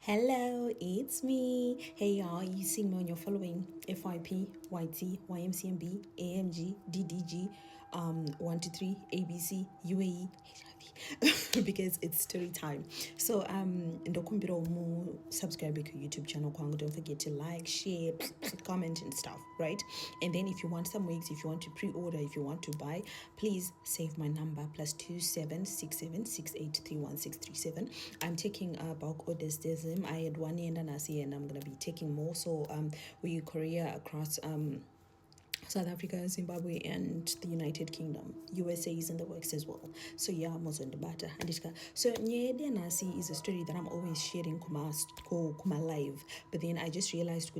Hello, it's me. Hey y'all, you see me on your following FYP, YT, YMCMB, AMG, DDG, 123, ABC, UAE, HIV, because it's story time. So ndokumbira mu subscribe to YouTube channel kwangu. Don't forget to like, share, comment and stuff, right? And then if you want some wigs, if you want to pre-order, if you want to buy, please save my number +2767683167. I'm taking bulk orders. I had one year and I'm gonna be taking more. So we Korea across South Africa, Zimbabwe, and the United Kingdom. USA is in the works as well. So yeah, I'm also in the batter. So Nyede Nasi is a story that I'm always sharing kuma live. But then I just realized,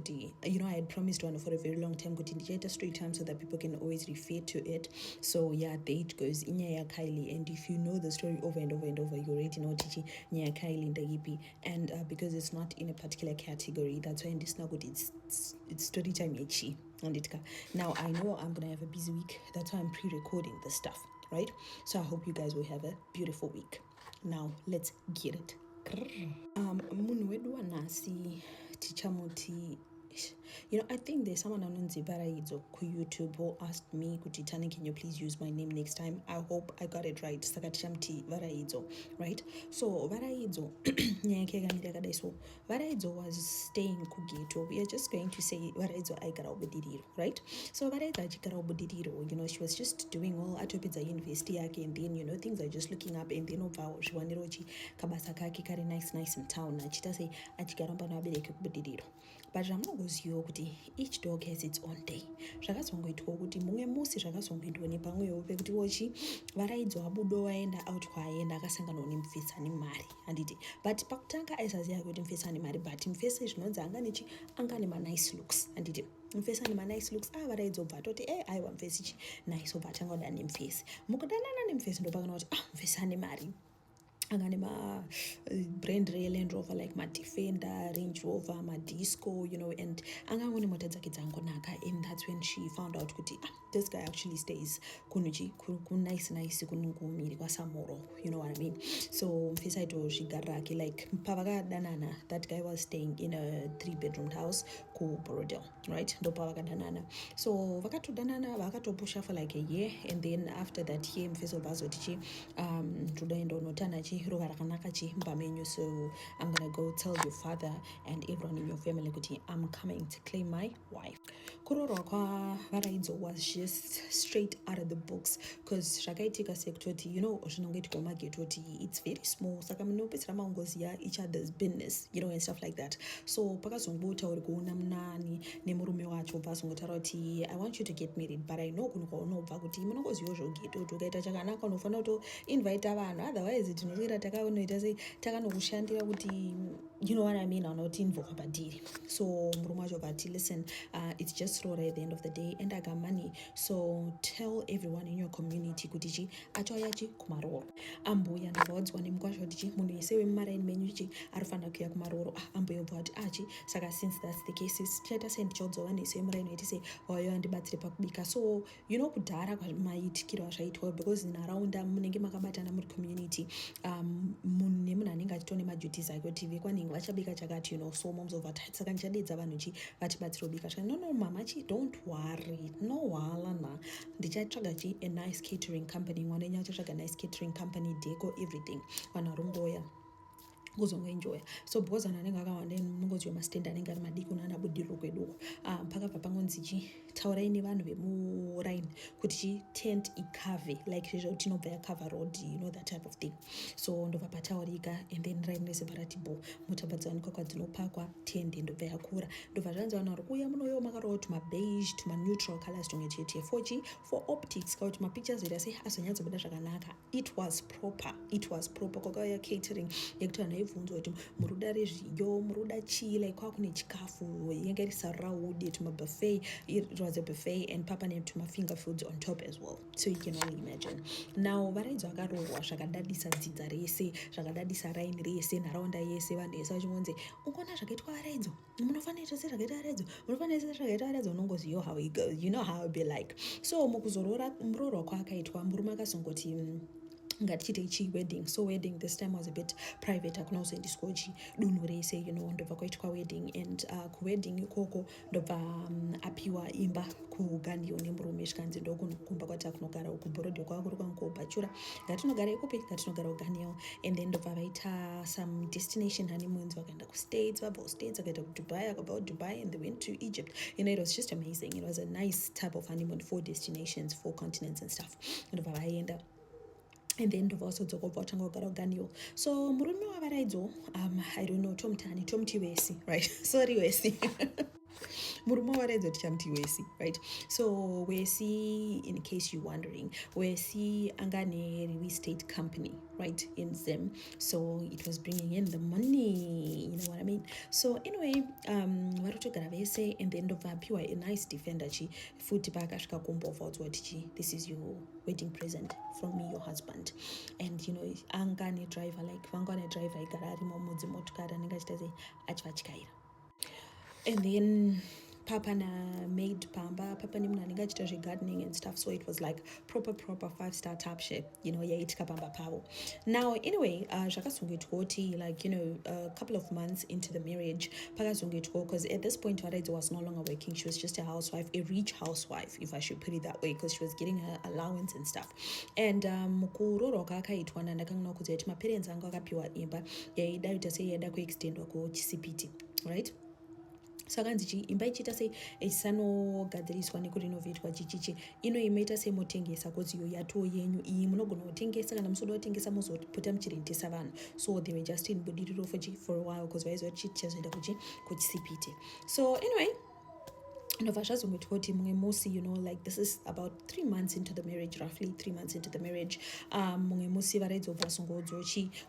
I had promised one for a very long time, Kuti story time so that people can always refer to it. So yeah, there it goes. Inya Kylie. And if you know the story over and over and over, you already know Titi Nya Kylie in the Yipi. And because it's not in a particular category, that's why in this Nagut it's story time Yechi. Now I know I'm gonna have a busy week. That's why I'm pre-recording this stuff, right? So I hope you guys will have a beautiful week. Now let's get it. Munhu wedu wanhasi tichamuti. I think there's someone on Varaidzo ku YouTube who asked me, Tani, can you please use my name next time? I hope I got it right. Sakachamti Varaidzo, right? So Varaidzo, Varaidzo was staying Kugeto. We are just going to say Varaidzo Aikaraubudiro, right? So Varaidzo Aikaraubudiro, she was just doing all Atopidza University and then, things are just looking up and then Shwanirochi Kabasakaki Kari nice in town. Achita say Achikaramba Nabereke Budidiro. But zvamunogoziva kuti each dog has its own day. Zvakazongoitwa kuti mumwe musi zvakazongoitwa nepamwewo pekuti wochi varaidzo wabudo waenda out kwaaenda akasanganawo nemufesani mari handiti, but pakutanga aisaziva kuti mufesani mari, but mufesi zvinonzi anga nemanice looks handiti, mufesi ane manice looks. Varaidzo bva atoti aiwa mufesi chi nice, obva atanga kudana nemufesi. Mukudanana nemufesi ndopakana kuti mufesi ane mari, angane brand Land Rover like Defender, Range Rover, Disco, and angangone mota dzake dzangonaka. And that's when she found out kuti this guy actually stays kunuchi nice kunungumiri kwasamoro, you know what I mean? So mfesaito zvigarake like pavakadanana, that guy was staying in a 3-bedroom house ku Borodale, right? Ndopavakadanana. So vakatodanana vakatopusha for like a year, and then after that year mfeso bazotichi todaenda unotanachi roka rakanakachi mbamenyu. So I'm gonna go tell your father and everyone in your family kuti I'm coming to claim my wife. Kurorwa kwa Varaidzo was just straight out of the books, because zvakaitika sekutoti zvinongoitika mumagetoti it's very small, saka munopedzera maungoziva each other's business, and stuff like that. So pakazongota uri kuona munani nemurume wacho bva azongotaura kuti I want you to get married, but I know kuno kwaunobva kuti munongoziva zvogetoti ukaita chakanaka unofanira kutoinvita vanhu, otherwise tinosvika takaonoita sei takanokushandira kuti you know what I mean, anoti invoka padiri. So murume wacho bati listen, it's just Rora at the end of the day, and I got money, so tell everyone in your community kuti chi achoyachi kumaroro. Ambuya ndavaudzwa nemukwacho kuti chi munhu wese wemumaraini menyu chi arifanira kuuya kumaroro. Ambuya obva ati achi saka since that's the case tichaita sei ndichaudzawo vanhu vese vemuraini veiti sei vauya vandibatsire pakubika. So kudhara kwamaitikira zvaitwa because nharaunda munenge makabatana muri community, munhu nemunhu anenge achitone maduties ake kuti vekwanenge vachabika chakati, so momuzobva saka ndichadedza vanhu chi vatibatsire kubika zvaka no mama chi don't worry, no wala ndichatsvaga chi a nice catering company, mwana wenyu achatsvaga nice catering company, deco, everything, vanhu varungoya kuzongoenjoya. So because vanhu anenge akawanda munongoziva mastenda anenge ari madiki nanabudiriro kweduko, pakabva pangonzi chi taurai nevanhu vemuraini kuti chi tent ikave like zvezvo tinobva yakava road, that type of thing. So ndobva pataurika, and then raini rese parati bo mota dzawanikwa kwadzinopakwa, tende ndobva yakura, ndobva zvanzi vanhu vari kuuya munoyo makarowa tumabeige tumaneutral colors tonge chete for optics kauti mapictures ita sei azonyatsobuda zvakanaka. It was proper kwakauya catering yekuti vanhu aibvunzwa kuti muruda rezviyo, muruda chii, like kwakune chikafu yanga iri saraude, tumabuffet, it was a buffet, and papa netuma finger foods on top as well, so you can only imagine. Now Varaidzo akarohwa zvakadadisa dzidza rese, zvakadadisa raini rese, nharaunda yese, vanhu vese vachingoti ukaona zvakaitwa Varaidzo, munofanira kuita sezvakaita Varaidzo, munofanira kuita sezvakaita Varaidzo, unongoziva how it goes, you know how it be like. So mukuzorora muroorwa kwaakaitwa murume akazongoti ngatichitei wedding. So wedding this time was a bit private, akunozoendiswa dunhu rese, ndobva kwaitwa wedding. And kuwedding ikoko ndobva apiwa imba kuganiyo nemurume zvikanzi ndokumba kwati akunogara uku bhorodhe kwako kuri kwangu kubhachura ngatinogara ikupi ngatinogara kuganiyo. And then ndobva vaita some destination honeymoons, vakaenda kustates, vabva kustates vakaenda kudubai, akabva kudubai and they went to Egypt. It was just amazing. It was a nice type of honeymoon, 4 destinations, 4 continents and stuff. Ndobva vaenda. And then ndovasodzoka kubva vatanga kugara kuganiyo. So murume wavaraidzo, I don't know, tomuti wesi, right? Sorry wesi. Murume wavaraidzo tichamuti wesi, right? So wesi, in case you're wondering, wesi anga real estate company, right, in Zim. So it was bringing in the money, you know what I mean? So anyway, varotogara vese, and then ndobvapiwa a nice defender futi pakasvika kumbobva kuti this is your wedding present from me, your husband. And anga driver, like vanga driver igara arimo mudzimotokari anenge achita sei achivatyaira. And then papa na maid pamba, papa ni munhu anenge achita zvegardening and stuff. So it was like proper 5-star type shit, yaitika pamba pavo. Now anyway, zvakazongoitwa kuti like a couple of months into the marriage pakazongoitwa, because at this point Varaidzi was no longer working. She was just a housewife, a rich housewife, if I should put it that way, because she was getting her allowance and stuff. And mukuroorwa kwakaitwa ndakanga kuziva kuti maparents anga akapiwa imba yaida kuita sei yaida kuextendwa kuchisipiti, right? So akanzi imba ichiita sei ichisanogadziriswa nekurenovhetwa chichichi inoimaita semotengesa, because iyo yatoo yenyu iyi munogona kutengesa, kana musoda kutengesa muzopota muchirentesa vanhu. So they were just in budiriro for a while, because vaiziva kuti chichazoenda kuchisipiti. So anyway, ndobva zvazongoitwa kuti mumwe musi, like this is about 3 months into the marriage, roughly 3 months into the marriage. Mumwe musi Varaidzi obva asongodzwa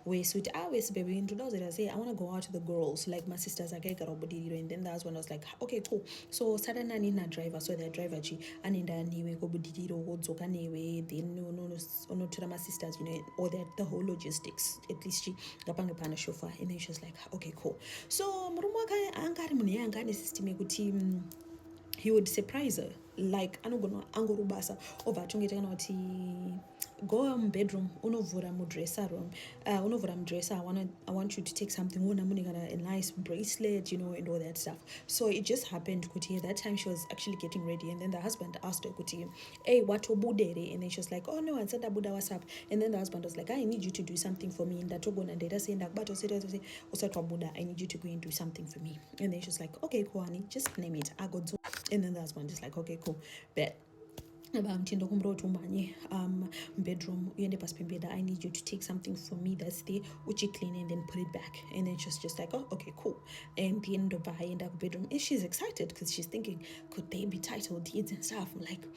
wesi kuti wesi baby, ndoda kuzoita sei, I want to go out to the girls, like my sisters akaigara kubudiriro. And then the husband was like, okay cool, so sada nani nadriver. So the driver anoenda newe kubudiriro, wodzoka newe, then unotora my sisters, or the whole logistics, at least ngapange pana chauffeur. And then she was like, okay cool. So murume wake anga ari munhu yanga ane system yekuti he would surprise her, like anogona angorubasa obva atongeta kana kuti go bedroom, unovhura mudresser room, unovhura mudresser, I want you to take something, a nice bracelet, and all that stuff. So it just happened kuti that time she was actually getting ready, and then the husband asked her kuti, hey, watobudere? And then she was like, oh no, I said abuda, what's up? And then the husband was like, I need you to do something for me. Ndatogona ndeta senda kubato usati wabuda, I need you to go and do something for me. And then she was like, okay cool honey, just name it, I got. And then the husband is like, okay cool, bet. Mtindo kumro tumanye bedroom uende pasi pembeda, I need you to take something for me that's there, uchi clean and then put it back. And then she's just like, oh okay cool. And the end of her bedroom, and she's excited because she's thinking, could they be title deeds and stuff? Like,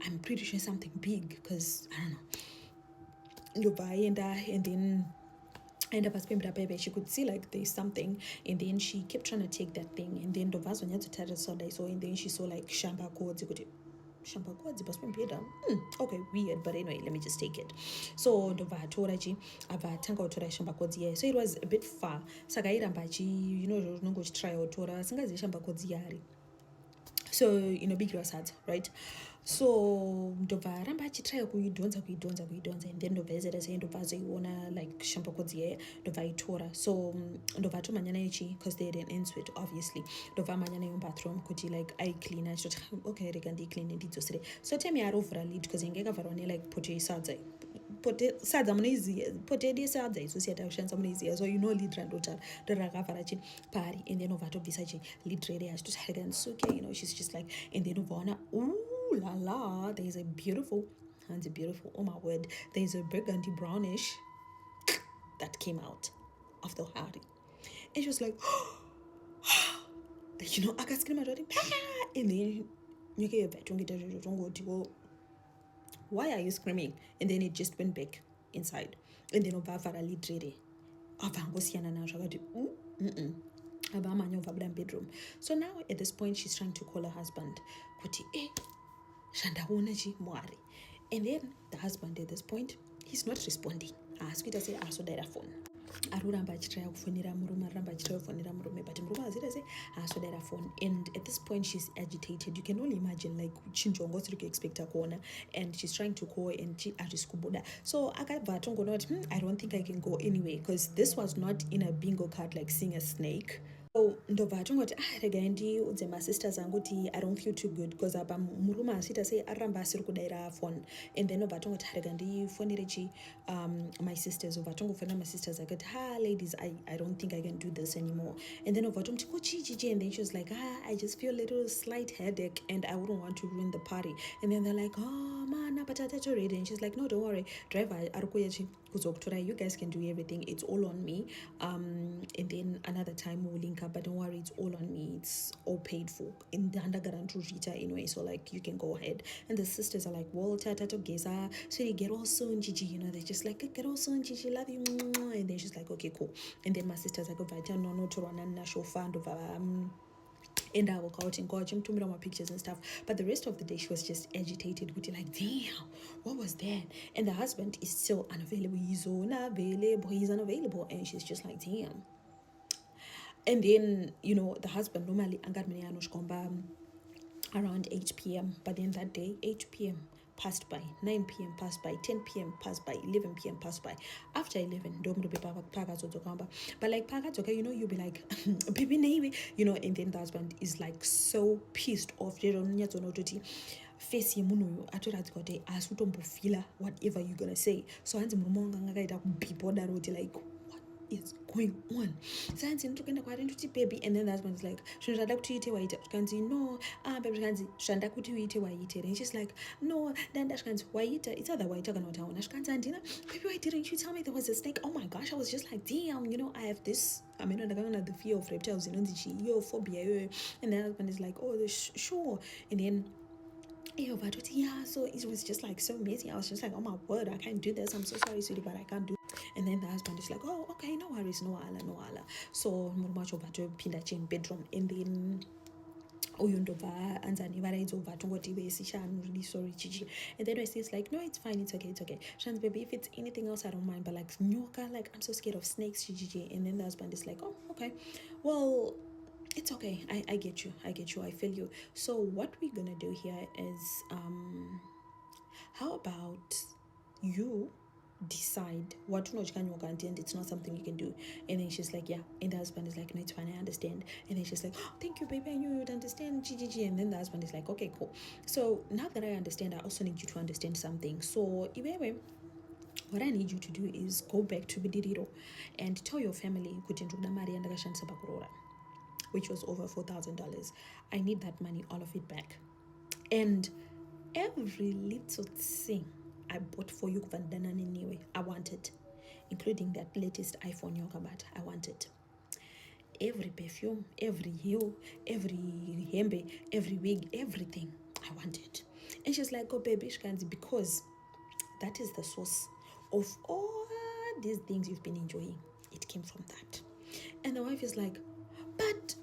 I'm pretty sure something big, because I don't know. And then she could see like there's something, and then she kept trying to take that thing, and then and then she saw like shamba codes. Okay, weird, but anyway, let me just take it. So ndobvatora avatanga kutora shamba kodzi yayo. So it was a bit far, saka airamba unongo uchitry kutora asingazivi shamba kodzi yari. So big sad, right? So ndobva ramba achitry kuidhonza, and then ndobva zera sei ndobva azoiona like shamba kodzi yayo, ndobva aitora. So ndobva atomhanya nayo because they had an ensuite obviously. Ndobva amhanya nayo bathroom kuti like aicleana, achitoti okay rega ndiicleane ndidzosere. So time yarovhura lid because yange yakavharwa ne like poto yesadza. Sadza munoiziya, poto yedu yesadza isosi yatakushandisa munoiziya, so lid randotara ndorakavhara pari. And then obva atobvisa lid rere achitoti rega ndisuke, she's just like. And then obva ona ooh la la, there's a beautiful, oh my word, there's a burgundy brownish that came out of the hari. And she was like, akascream at him. And then you get well, why are you screaming? And then it just went back inside. And then obavara lidrede avangosiyana nazvo akati abamanya uvabuda bedroom. So now at this point she's trying to call her husband kuti zvandaona mwari. And then the husband at this point, he's not responding. Askuita sei asodaira phone. Aruramba achitraya kufonera murume, but murume aziita sei so that phone. And at this point she's agitated. You can only imagine like chinjongo siri expect a corner, and she's trying to call and she ariskubuda. So I don't think I can go anyway, because this was not in a bingo card like seeing a snake. So ndobva tongoti rega ndiudze masisters angu kuti I don't feel too good, because apa murume asita sei aramba asiri kudaira phone. And then ndobva tongoti rega ndifonere my sisters. Ndobva tongofonera my sisters akati ladies, I don't think I can do this anymore. And then ndobva tomti ko chichichi. And then she was like I just feel a little slight headache and I wouldn't want to ruin the party. And then they're like, oh man, but that's already. And she's like, no, don't worry, driver arikuya kuzokutora, you guys can do everything, it's all on me. And then another time we'll link up, but don't worry, it's all on me, it's all paid for in the underground Rita anyway, so like you can go ahead. And the sisters are like, well, tata geza, so you get all soon, Gigi, you know, they're just like, get all soon, Gigi, love you. And then she's like, okay, cool. And then my sisters are like, no to run and show fan of and I walk out and go to my pictures and stuff. But the rest of the day she was just agitated with like, damn, what was that? And the husband is still unavailable. He's unavailable. And she's just like, damn. And then, you know, the husband normally around 8 p.m. But then that day, 8 p.m. passed by, 9 p.m. passed by, 10 p.m. passed by, 11 p.m. passed by. After 11, but like you know, you'll be like, baby, maybe, you know. And then the husband is like so pissed off. Face munuyu atoratikote asutombofila whatever you're gonna say. So hanzi murumonga ngakaita kubipoda roti like, what is going on? Sanzi ntokuenda kwari nduti baby. And then the husband is like, zvinoda kuti uite waita. Kanzi no, baby, kanzi zvanda kuti uite waita. And she's like, no, then kanzi waita, it's other waita kana utaona. Kanzi andina, baby, why didn't you tell me there was a snake? Oh my gosh, I was just like, damn, you know, I have this, I mean, the fear of reptiles, you know, phobia. And the husband is like, oh, sure. And then yeah, so it was just like so amazing. I was just like, oh my word, I can't do this, I'm so sorry, sweetie, but I can't do it. And then the husband is like, oh, okay, no worries, no ala. So murumacho pinda chain bedroom. And then uyundova anzani varaidzoba tongoti vesisha, I'm really sorry, chichi. And then it's like, no, it's fine, it's okay. Shans, baby, if it's anything else I don't mind, but like nyoka, like I'm so scared of snakes, chichi. And then the husband is like, oh, okay, well, it's okay, I get you, I feel you. So what we're gonna do here is how about you decide what and it's not something you can do. And then she's like, yeah. And the husband is like, no, it's fine, I understand. And then she's like, oh, thank you, baby, I knew you'd understand, GGG. And then the husband is like, okay, cool. So now that I understand, I also need you to understand something. So what I need you to do is go back to Bidiriro and tell your family which was over $4,000. I need that money, all of it back. And every little thing I bought for you, anyway, I want it, including that latest iPhone Yogabat. I want it. Every perfume, every heel, every hembe, every wig, everything, I want it. And she's like, oh baby, because that is the source of all these things you've been enjoying. It came from that. And the wife is like, but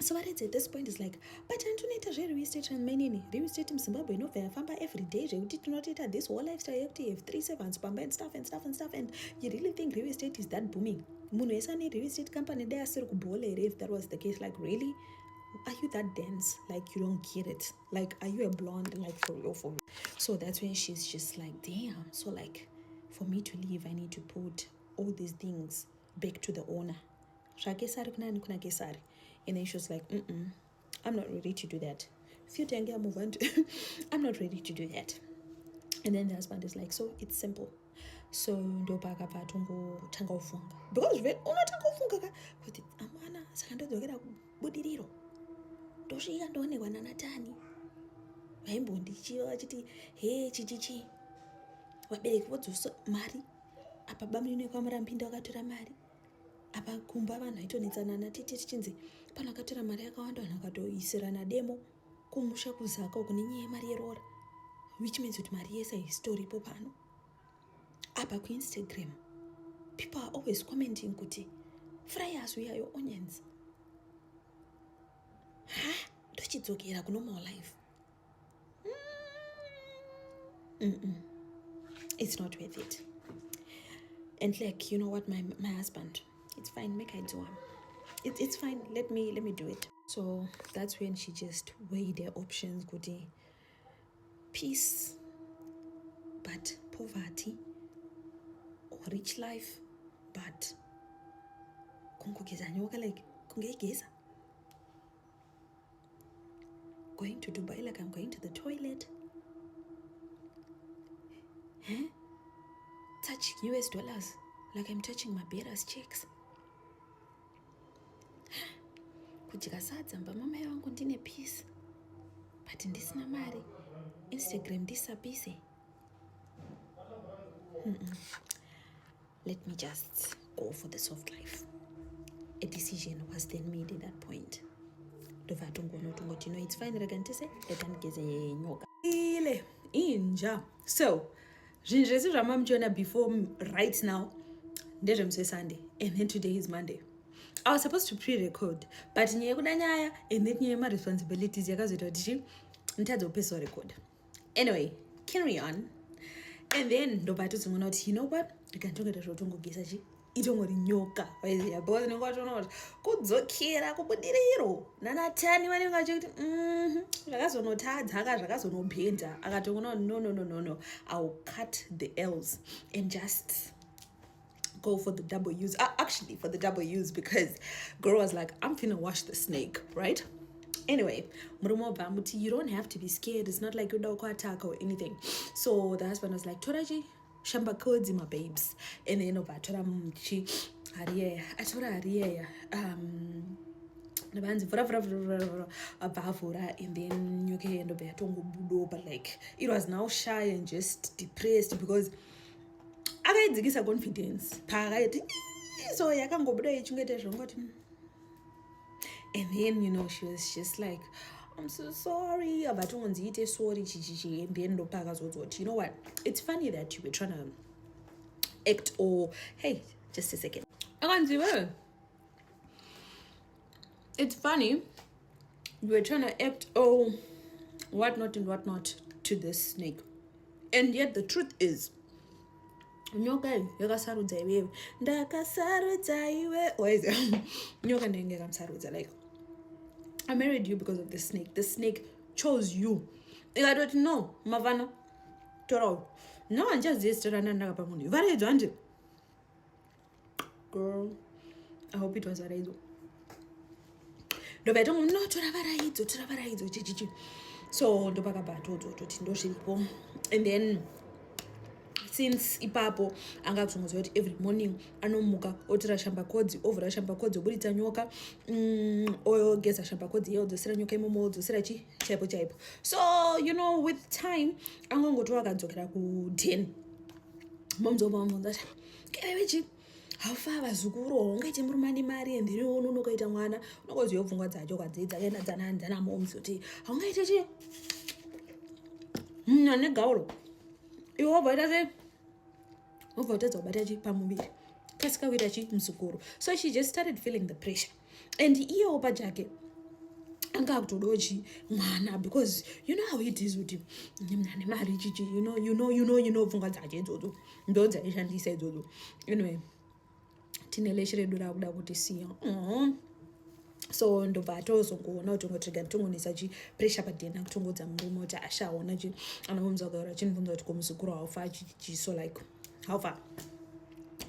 so what at this point is like, but Antonita real estate and many real estate in Zimbabwe no fair famba every day. You did not eat this whole lifestyle active 3 servants, and stuff. And you really think real estate is that booming? Munuesani real estate company there if that was the case, like really? Are you that dense? Like you don't get it? Like are you a blonde? Like for real? So that's when she's just like, damn. So like for me to leave, I need to put all these things back to the owner. And then she was like, I'm not ready to do that. If you think I move on to I'm not ready to do that. And then the husband is like, so it's simple. So ndopaka patongo tanga ufunga. Because unatanga ufunga kuti amana sakandozokera kubudiriro. Ndosvika ndoonekwa naNatani. Vaimbondichiva vachiti, hey chichichi. Vabereki vodzosa mari. Apa bamuri nekwamurambinda vakatora mari. Apa kumba vanhu aitonetsanana tichinzi pano akatora mari yakawanda vanhu akatoisirana demo kumusha kuzaka kunenyaya yemari yerora, which means kuti mari yese haistoripo pano. Apa kuInstagram people are always commenting kuti fryers uyayo onions. Ndochidzokera kunormal life. It's not worth it. And like, you know what, my husband, it's fine, make I do him. it's fine, let me do it. So that's when she just weighed her options. Kuti peace but poverty, or rich life but kungogeza nyoka, like kungeigeza. Going to Dubai like I'm going to the toilet. Touching US dollars like I'm touching my bearers checks. Kudya sadza mbamamai vangu ndine peace but ndisina mari, Instagram ndisabhize. Let me just go for the soft life. A decision was then made at that point. It's fine, rekandigeze nyoka ile inja. So zvinhu zvese zvamamuchiona before right now ndezvemusi Sunday, and then today is Monday. I was supposed to pre-record, but nyaya yekuda nyaya and then nyaya yemaresponsibilities yakazoita kuti nditadze kupesa record. Anyway, carry on. And then ndobva tozoona kuti you know what, ndikandongeta zvotongogesa itongori nyoka waiziya, because ndingatona kuti kudzokera kubudiriro nanatani vanenge vachikuti zvakazonotadzaka zvakazonobhenda, akatongona no, I'll cut the L's and just go for the double use. Actually for the double use, because girl was like, I'm finna wash the snake, right? Anyway, you don't have to be scared. It's not like you don't attack or anything. So the husband was like, Toraji, shamba kodzi my babes. And then Tora Ariya nabanzi vura and then nyoke endo betongo budo, but like it was now shy and just depressed because akaidzikisa confidence pakaiti so yakangobuda ichingete zvongoti. And then, you know, she was just like, I'm so sorry. And then you know what? It's funny that you were trying to act, or hey, just a second. It's funny you were trying to act, oh, whatnot and whatnot to this snake. And yet the truth is, nyoka yakasarudza iwewe ndakasarudza iwe. Why is it nyoka ndenge kamsarudza? Like, I married you because of the snake. The snake chose you. I don't know. Mavana Toro. No one just this Toranakapamun. Very done. Girl, I hope it was a redo. No, I don't know to. So the bagabato to Tindo, and then since ipapo anga kutongoziva kuti every morning anomuka otira shamba kodzi, ovhura shamba kodzi, oburitsa nyoka, ogeza shamba kodzi iye, odzosera nyoka imomo, odzosera chaipo. So you know, with time angongotova akadzokera ku10 momuzomamuzati kerevechi haufa vazukuru ungaite murume ane mari and then unokaita mwana unokoziva pfungwa dzacho kwadzidza kaenda dzana momzi kuti haungaite chi ane gauro iwe wabvaita sei wabva kutadza kubata chi pamuviri kasika kuita chi musukuru. So she just started feeling the pressure, and iyewo pachake anga kutodawo chi mwana, because you know how it is kuti ane mari chichi, you know pfungwa dzacho idzodzo ndo dzaishandisa idzodzo. Anyway, tine leshe redu rakuda kuti siya. So ndobva atozongoona kuti ngotiga titongonisa chi pressure padhena kutongodza murume kuti ashaona chi anobvunza kugara chinibvunza kuti komuzukuru haufa chi, so like haufa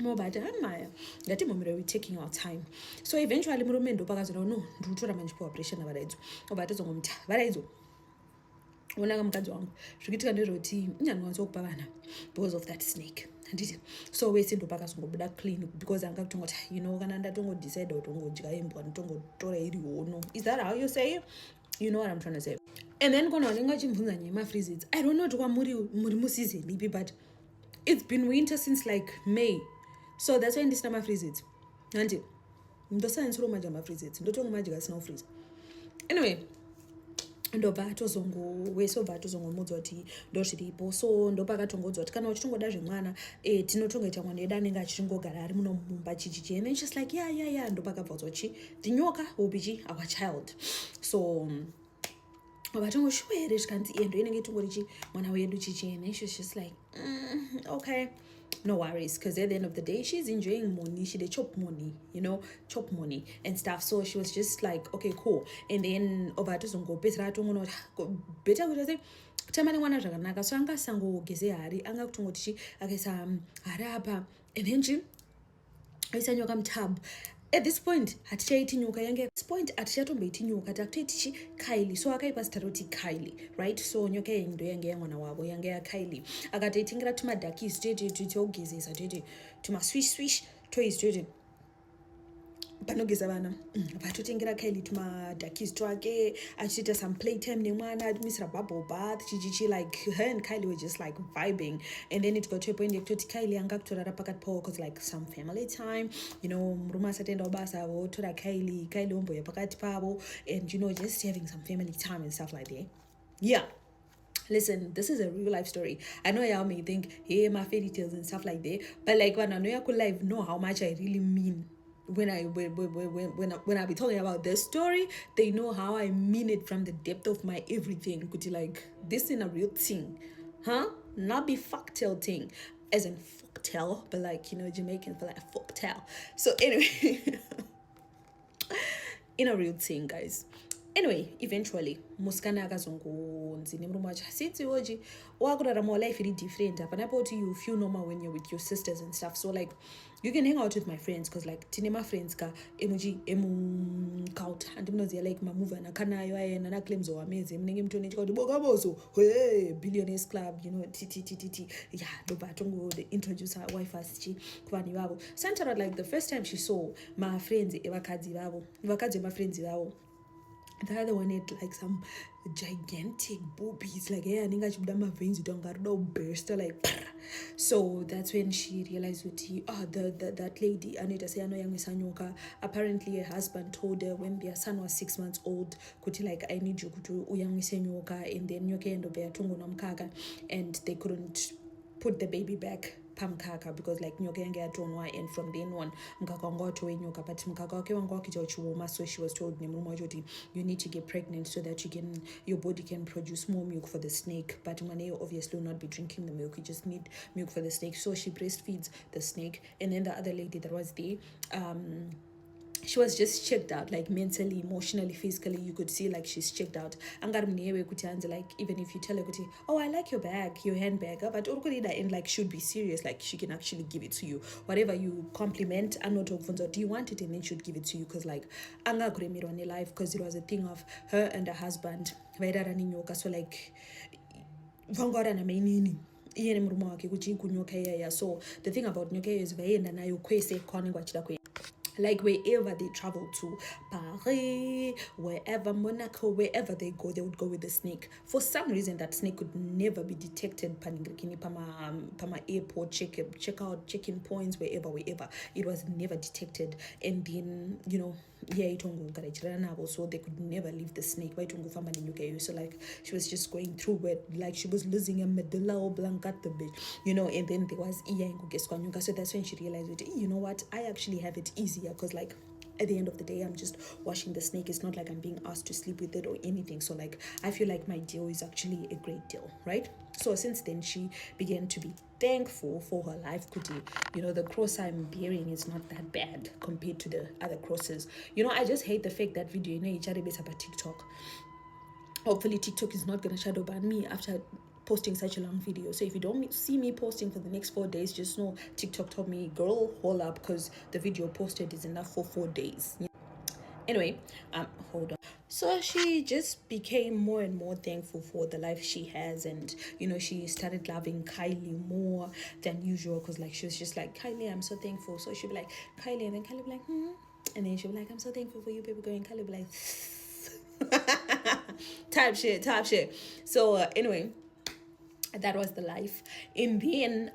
mobata amaya ngatimomire we taking our time. So eventually murume ndopakazona no ndikutora manjipowa pressure navaraidzo obva atozongomuta varaidzo onaka mukadzi wangu zvikiitika ndezvekuti inyanwanza vana because of that snake. So wese ndopakazongobuda clean, because anga kutongoti you know kana ndatongodecide kuti ungodya imbwa nditongotora iri hono. Is that how you say? You know what I'm trying to say? And then kona wanenge achimubvunza nyaya yemafreezits, I don't know kuti muri museason ipi, but it's been winter since like May, so that's why ndisina mafreezits. Handi ndosana nsoro madya mafreezits, ndotongomadya asina freeze. Anyway, ndobva atozongowesobva atozongomudza kuti ndozviripo. So ndopakatongodzwa kuti kana uchitongoda zvemwana tinotongoita mwana edu anenge achingogara ari muno mumba chichichi. And then she's like yeah. Ndopakabvadzwa chi the nyoka will be chi our child. So vatongoshuwa here zvikanzi endo inenge itongori chi mwana wedu chichi. And then she's just like okay. no worries, because at the end of the day she's enjoying money, she did chop money, chop money and stuff. So she was just like, okay, cool. And then over to zongo better better tamani wana zvakanaka, so anga sangogeze hari anga kutongoti akaisa hari apa, and then she aisa nyoka mutabu. At this point hatichaiti nyoka yange, at this point hatichatomboiti nyoka, takutoiti Kylie. So akaipa zita roti Kylie, right? So nyoka ndo yange yamwana wavo yange ya Kylie. Akatoitingira tumadhakisi togezesa tumaswish toys panogeza vana vatotengera Kylie tumadhakisi twake, achiita some playtime nemwana, atumisira bubble bath chichichi, like her and Kylie were just like vibing. And then it got to a point yekutoti Kylie anga kutorara pakati pavo cause like some family time, murume asatenda kubasa votora Kylie omboya pakati pavo, and just having some family time and stuff like that. Yeah, listen, this is a real life story. I know y'all may think, hey, my fairy tales and stuff like that, but like when I know y'all live know how much I really mean when I be talking about this story. They know how I mean it from the depth of my everything. Could you like this in a real thing, huh? Not be fucktail thing, as in folktale, but like Jamaican for like folktale. So anyway, in a real thing, guys. Anyway, eventually musikana akazongonzi nemurume wacho asiti oji wakurarama life iri different. Apanapo kuti you feel normal when you're with your sisters and stuff. So like you can hang out with my friends, because like tine ma friends ka cult and munoziya like mamuva nakanayo ayena na claims wameze munenge mutonechika kuti bokaboso hey billionaires club ttt yeah ndobva tongo introduce her wife as kuvanhu ivavo. Santara like the first time she saw my friends evakadzi vema friends ivavo, the other one had like some gigantic boobies, like yeah, ninga chibuda maveins utangaruda burst like. So that's when she realized that lady anoita seyano yamwisa nyoka. Apparently her husband told her when their son was 6 months old kuti like I need you kuti uyamwise nyoka, and then nyoka endobe yatongo namkaka, and they couldn't put the baby back pamkaka because like nyoka yange yatonwa, and from then on mkaka wanga watowe nyoka, but mkaka wake wanga wakiita uchioma. So she was told nemurume wacho kuti you need to get pregnant so that your body can produce more milk for the snake, but mwaneyo obviously will not be drinking the milk, you just need milk for the snake. So she breastfeeds the snake, and then the other lady that was there, she was just checked out, like mentally, emotionally, physically. You could see like she's checked out. Like even if you tell her, oh, I like your bag, your handbag, but and like should be serious, like she can actually give it to you. Whatever you compliment and not talk, do you want it, and then should give it to you, because like anga kuremira in life, because it was a thing of her and her husband. So like vangora na mainini. So the thing about nyoka is vaenda nayo kwese kwanengwa chida like wherever they travel to, Paris, wherever, Monaco, wherever they go, they would go with the snake. For some reason, that snake could never be detected pama airport, check-in points, wherever. It was never detected. And then, so they could never leave the snake. So like she was just going through where like she was losing a medulla oblongata, and then there was so that's when she realized, you know what, I actually have it easier, because like at the end of the day, I'm just washing the snake. It's not like I'm being asked to sleep with it or anything. So like I feel like my deal is actually a great deal, right? So since then she began to be thankful for her life. The cross I'm bearing is not that bad compared to the other crosses. I just hate the fact that video about TikTok. Hopefully TikTok is not gonna shadow ban me after posting such a long video. So if you don't see me posting for the next 4 days, just know TikTok told me, girl, hold up, because the video posted is enough for 4 days. Anyway, hold on. So she just became more and more thankful for the life she has, and she started loving Kylie more than usual, because like she was just like, Kylie, I'm so thankful. So she'd be like, Kylie, and then Kylie would be like, and then she'd be like, I'm so thankful for you, baby girl, and Kylie would be like type shit. So anyway, that was the life. And then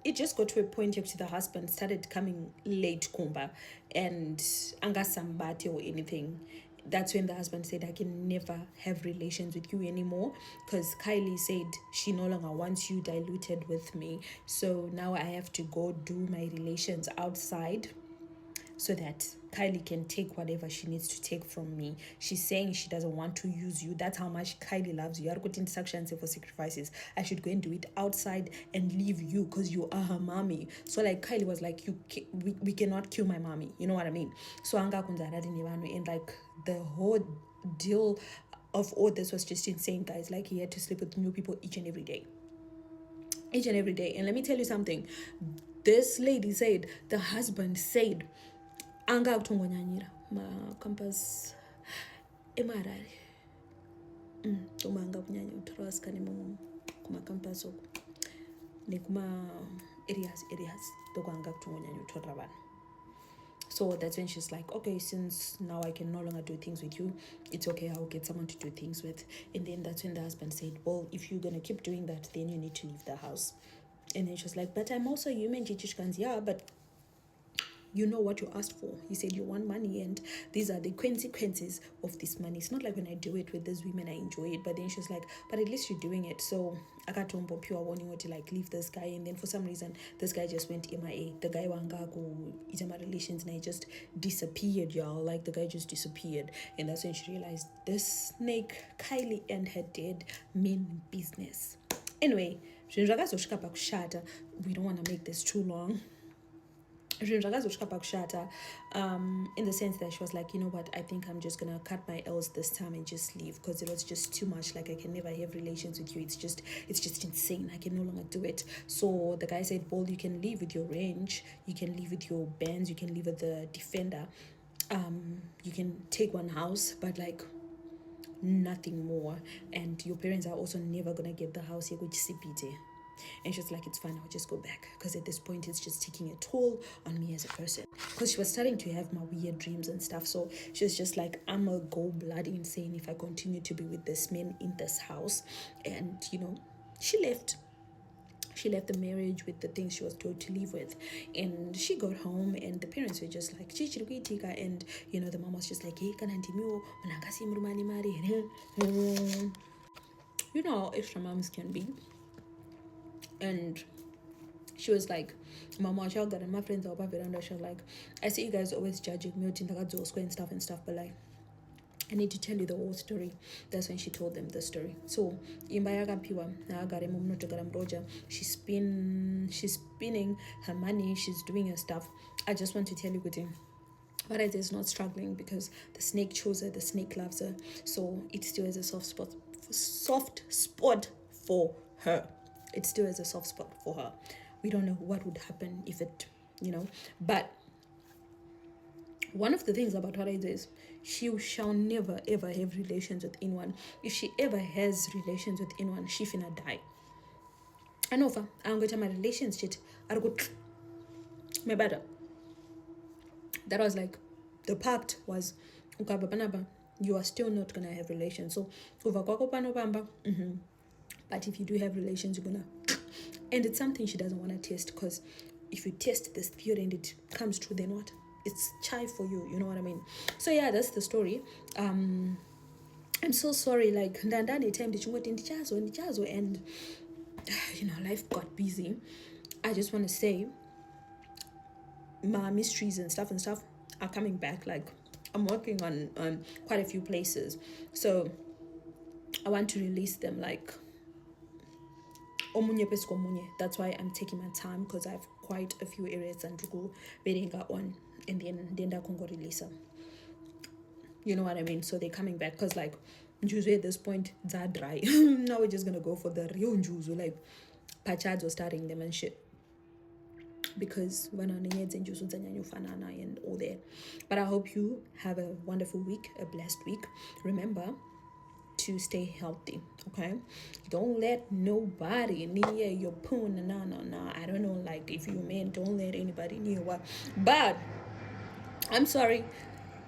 it just got to a point where the husband started coming late kumba and anga sambati or anything. That's when the husband said, I can never have relations with you anymore, because Kylie said she no longer wants you diluted with me. So now I have to go do my relations outside so that Kylie can take whatever she needs to take from me. She's saying she doesn't want to use you. That's how much Kylie loves you. For sacrifices. I should go and do it outside and leave you because you are her mommy. So like Kylie was like, we cannot kill my mommy. You know what I mean? So and like the whole deal of all this was just insane, guys. Like he had to sleep with new people each and every day. And let me tell you something. This lady said, the husband said, anga kutongonyanyira ma campus emarari tomanga kunyanya kutora vasikane kumacampus uku nekuma areas tokwanga kutongonyanya kutora vanhu. So that's when she's like, okay, since now I can no longer do things with you, it's okay, I'll get someone to do things with. And then that's when the husband said, well, if you're going to keep doing that, then you need to leave the house. And then she was like, but I'm also human, Chichikans. Yeah, but you know what you asked for. You said you want money, and these are the consequences of this money. It's not like when I do it with these women, I enjoy it. But then she was like, but at least you're doing it. So I got to pure warning to like leave this guy. And then for some reason, this guy just went MIA. The guy wangaku itama relations, and he just disappeared, y'all. Like the guy just disappeared. And that's when she realized this snake, Kylie and her dad mean business. Anyway, we don't want to make this too long. In the sense that she was like, you know what, I think I'm just gonna cut my L's this time and just leave because it was just too much. Like I can never have relations with you. It's just insane. I can no longer do it. So the guy said, well, you can leave with your range, you can leave with your bands, you can leave with the Defender, you can take one house, but like nothing more. And your parents are also never gonna get the house here, which CPT. And she was like, it's fine, I'll just go back, because at this point it's just taking a toll on me as a person, because she was starting to have my weird dreams and stuff. So she was just like, I'm gonna go bloody insane if I continue to be with this man in this house. And you know, she left the marriage with the things she was told to leave with. And she got home and the parents were just like, and you know, the mom was just like, hey, you know how extra moms can be. And she was like, Mama, and my friends are over veranda. She was like, I see you guys always judging me and stuff, but like, I need to tell you the whole story. That's when she told them the story. So she's spinning her money, she's doing her stuff. I just want to tell you, Kuti, Varese is not struggling because the snake chose her, the snake loves her. So it still has a soft spot for her. It still has a soft spot for her. We don't know what would happen if it, you know. But one of the things about Varese is she shall never ever have relations with anyone. If she ever has relations with anyone, she finna die. And over, I'm going to my relations shit. I'll go my better. That was like, the pact was, you are still not gonna have relations. So but if you do have relations, you're gonna, and it's something she doesn't want to test, because if you test this theory and it comes true, then what? It's chai for you, you know what I mean? So yeah, that's the story. I'm so sorry, like ndandani time and you know, life got busy. I just want to say my mysteries and stuff are coming back. Like I'm working on quite a few places, so I want to release them like omunye pesco munye. That's why I'm taking my time, because I have quite a few areas and to go bedding on, and then I can go release them. You know what I mean? So they're coming back, because like Njuzu at this point, they're dry. Now we're just gonna go for the real Njuzu, like Pachads was starting them and shit, because when and all that. But I hope you have a wonderful week, a blessed week. Remember to stay healthy, okay? Don't let nobody near your poon. No. I don't know, like if you man, don't let anybody near what. But I'm sorry,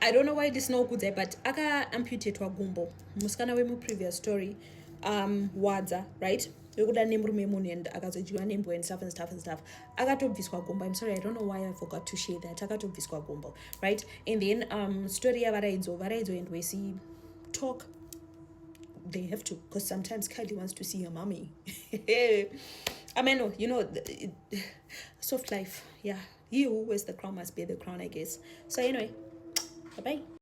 I don't know why this no good there, but aka amputate wa gumbo muskana we mu previous story wadza, right? Yokuda nemrume munhu and akazojiwa nembo and stuff akatobviswa gumbo. I'm sorry, I don't know why I forgot to share that. Akatobviswa gumbo, right? And then story ya varaidzo and we see talk. They have to, because sometimes Kylie wants to see her mommy. I mean, you know, soft life. Yeah, he who wears the crown must bear the crown, I guess. So anyway, Bye bye.